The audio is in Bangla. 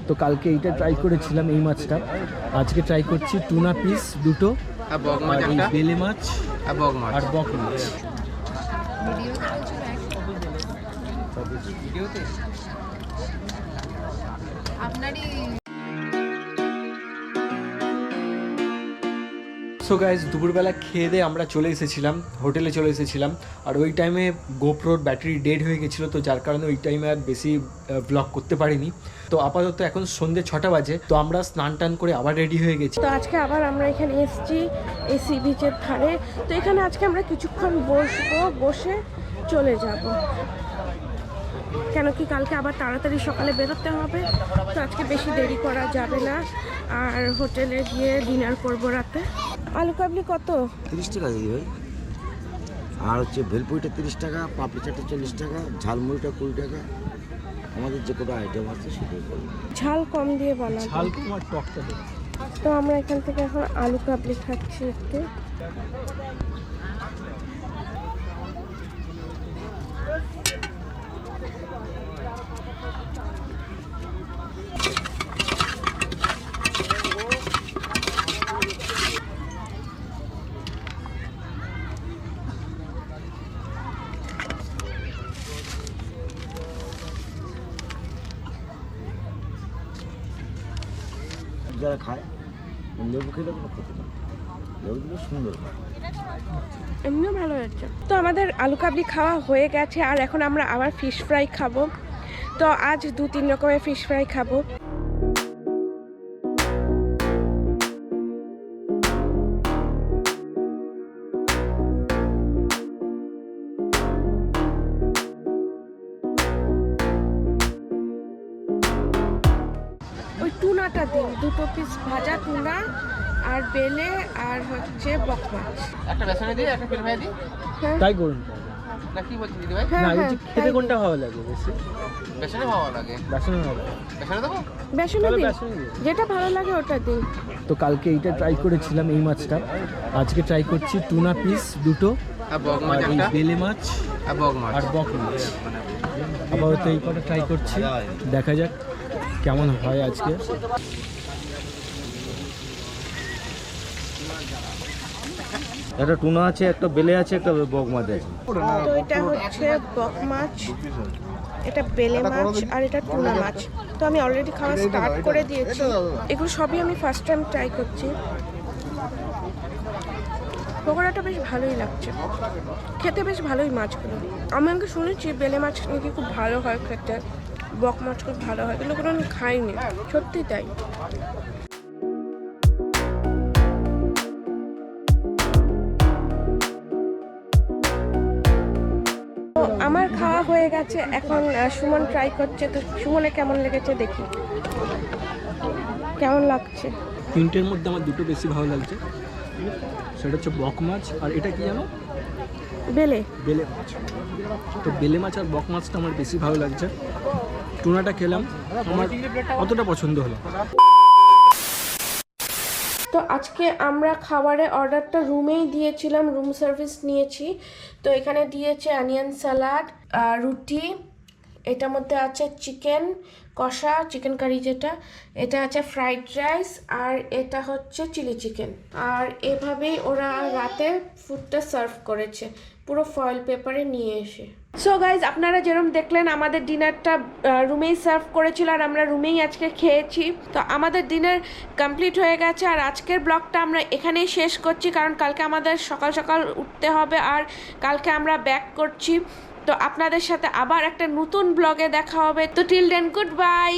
তো কালকে এইটা ট্রাই করেছিলাম এই মাছটা, আজকে ট্রাই করছি টুনা পিস দুটো আর বক মাছ আর এই একটা বেলে মাছ আর বক মাছ আর বক মাছ। ভিডিওতে আপনারই সো গাইজ দুপুরবেলা খেয়ে দিয়ে আমরা চলে এসেছিলাম, হোটেলে চলে এসেছিলাম। আর ওই টাইমে গোপ্রোর ব্যাটারি ডেড হয়ে গেছিলো, তো যার কারণে ওই টাইমে আর বেশি ব্লগ করতে পারিনি। তো আপাতত এখন সন্ধ্যে 6টা বাজে, তো আমরা স্নান টান করে আবার রেডি হয়ে গেছি। তো আজকে আবার আমরা এখানে এসেছি এই সি বিচের ধারে। তো এখানে আজকে আমরা কিছুক্ষণ বসবো, বসে চলে যাব, কেন কি কালকে আবার তাড়াতাড়ি সকালে বেরোতে হবে। তো আজকে বেশি দেরি করা যাবে না, আর হোটেলে গিয়ে ডিনার করব রাতে। আলু কাবলি কত? 30 টাকা দিদি ভাই। আর হচ্ছে ভেলপুরিটা 30 টাকা, পাপড়ি চাটটা 40 টাকা, ঝালমুড়িটা 20 টাকা। আমাদের যে কোনো আইটেম আছে সেটাই করবো। ঝাল কম দিয়ে বানাবো। ঝাল তোমার টকটা দেবে। তো আমরা এখান থেকে এখন আলু কাবলি খাচ্ছি একটু। যারা খায় লেবু খেলে কোনো ক্ষতি না, লেবুগুলো সুন্দর হয়। এমনিও ভালো হয়েছে। তো আমাদের আলু কাবলি খাওয়া হয়ে গেছে, আর এখন আমরা আবার ফিশ ফ্রাই খাবো। তো আজ 2-3 রকমের ফিশ ফ্রাই খাবো। ওই টুনাটা দিন, 2 পিস ভাজা টুনা আর বেলে আর হচ্ছে বক মাছ। একটা বেসনে দিয়ে একটা ফিল ভাই দিই হ্যাঁ তাই করুন না, কি বলছি দিদি ভাই? হ্যাঁ না, এই হ্যাঁ যে খেতে কোনটা ভালো লাগে বেশি? বেসনে ভালো লাগে, বেসনে ভালো লাগে। বেসনে দেবো। বেসনে তাহলে দিন, বেসনে দিন। যেটা ভালো লাগে ওটা দিন। তো কালকে এইটা ট্রাই করেছিলাম এই মাছটা, আজকে ট্রাই করছি টুনা পিস দুটো আর বক মাছ আর এই একটা বেলে মাছ আর বক মাছ আর বক মাছ। আপাতত এই কটা ট্রাই করছি, দেখা যাক কেমন হয় আজকে। একটা টুনা আছে, একটা বেলে আছে, একটা বক মাছ আছে। তো এটা হচ্ছে বক মাছ, এটা বেলে মাছ আর এটা টুনা মাছ। তো আমি অলরেডি খাওয়া স্টার্ট করে দিয়েছি। এগুলো সবই আমি ফার্স্ট টাইম ট্রাই করছি। পকোড়াটা বেশ ভালোই লাগছে, খেতে বেশ ভালোই মাছগুলো। আমি আমাকে শুনেছি বেলে মাছ নাকি খুব ভালো হয় খেতে, বক মাছ খুব ভালো হয়, এগুলো কোনো আমি খাইনি, সত্যি তাই। তো আমার খাওয়া হয়ে গেছে, এখন সুমন ট্রাই করছে। তো সুমনে কেমন লেগেছে দেখি, কেমন লাগছে। তিনটের মধ্যে আমার দুটো বেশি ভালো লাগছে, সেটা হচ্ছে বক মাছ আর এটা কি জানো, বেলে বেলে মাছ। তো বেলে মাছ আর বক মাছটা আমার বেশি ভালো লাগছে। টুনাটা খেলাম, আমার অতটা পছন্দ হলো। তো আজকে আমরা খাবারের অর্ডারটা রুমেই দিয়েছিলাম, রুম সার্ভিস নিয়েছি। তো এখানে দিয়েছে অনিয়ন স্যালাড, রুটি, এটার মধ্যে আছে চিকেন কষা, চিকেন কারি যেটা, এটা আছে ফ্রাইড রাইস, আর এটা হচ্ছে চিলি চিকেন। আর এভাবেই ওরা রাতে ফুডটা সার্ভ করেছে, পুরো ফয়েল পেপারে নিয়ে এসে। সো গাইজ, আপনারা যেরকম দেখলেন আমাদের ডিনারটা রুমেই সার্ভ করেছিল, আর আমরা রুমেই আজকে খেয়েছি। তো আমাদের ডিনার কমপ্লিট হয়ে গেছে, আর আজকের ব্লগটা আমরা এখানেই শেষ করছি, কারণ কালকে আমাদের সকাল সকাল উঠতে হবে, আর কালকে আমরা ব্যাক করছি। তো আপনাদের সাথে আবার একটা নতুন ব্লগে দেখা হবে। তো টিল দেন, গুড বাই।